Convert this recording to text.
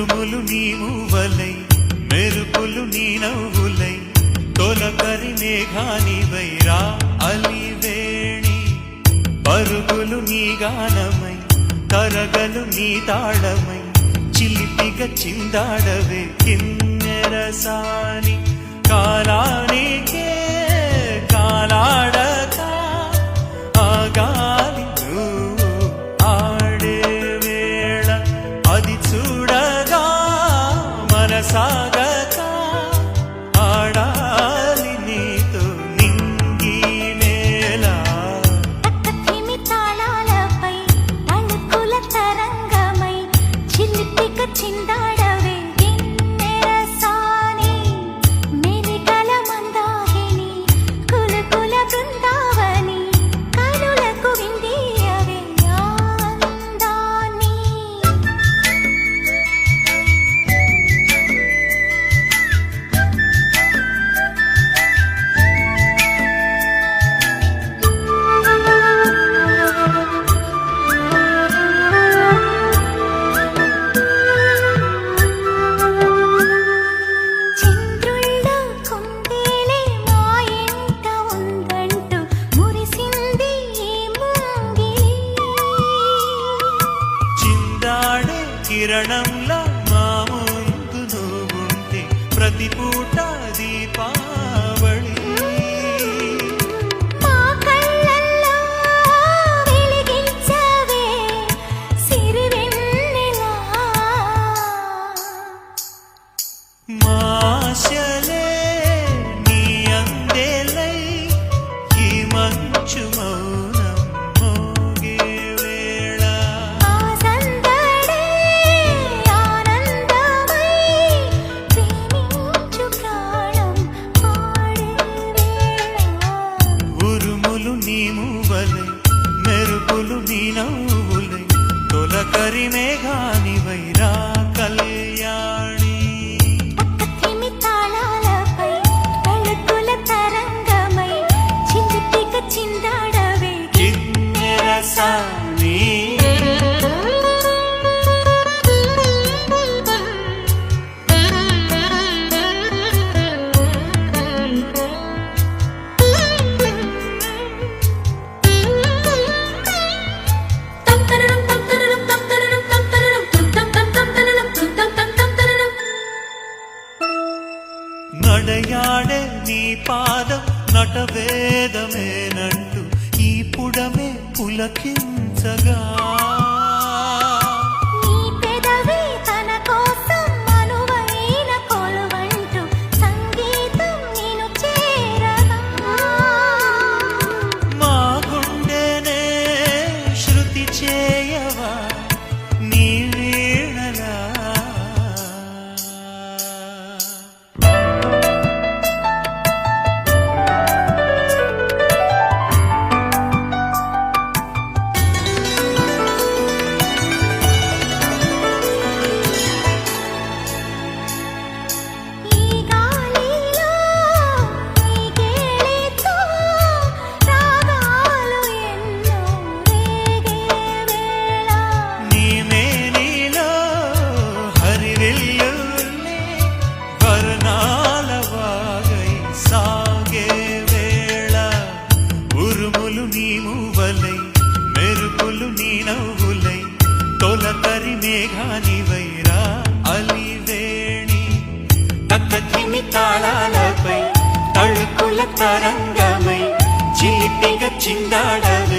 ఉరుములు నీ మూవలై మెరుపులు నీ నవ్వులై తొలకరి మేఘానివై రా అలివేణి పరుగులు నీ గానమై తరగలు నీ తాళమై చిలిపిగా చిందాడవే కిన్నెరసాని కాలానికే కాలాడక ఆగాలి నువ్వు ఆడే వేళ అది చూడగా మనసాగక ఆడాలి నీతో నింగి నేల తక్కతిమి తాళాలపై అణుకుల తరంగమై చిలిపిగా చిందాడవే కిన్నెరసాని మెలికల మందాకిని కులుకుల బృందావని కనులకు విందియవే ఆనందాన్ని చంద్రుల్లో కుందేలే మా ఇంట ఉందంటూ మురిసింది ఈ ముంగిలి చిందాడే కిరణంలా మా ముందు నువ్వుంటే ప్రతి పూట దీపావళి మా కళ్ళల్లో వెలిగించవే సిరివెన్నెలా మాశలే నీ అందేలై ఈ మంచు మౌనం మోగే వేళ ఆ సందడే ఆనందమై ప్రేమించు ప్రాణం పాడే వేళ ఉరుములు నీ మూవలై మెరుపులు నీ నవ్వులై తొలకరి మేఘానివై రా కళ్యాణి తక్కతిమి తాళాలపై అణుకుల తరంగమై చిలిపిగా చిందాడవే కిన్నెరసాని నడయాడే నీ పాదం నటవేదమేనంటూ ఈ పుడమే పులకించగా నీ పెదవి తన కోసం అనువైన కొలువంటూ సంగీతం నేను చేరగా మా గుండెనే శృతి చేయవా నీ వీణలా ఈ గాలిలో ఈ గేలితో రాగాలు ఎన్నో రేగే వేళ నీ మేనిలో హరివిల్లులే వర్ణాల వాగై సాగే వేళ ఉరుములు నీ మూవలై మెరుపులు నీ నవ్వులై తొలకరి మేఘానివై రా అలివేణి తక్కతిమి తాళాలపై తళుకుల తరంగమై చిలిపిగా చిందాడవే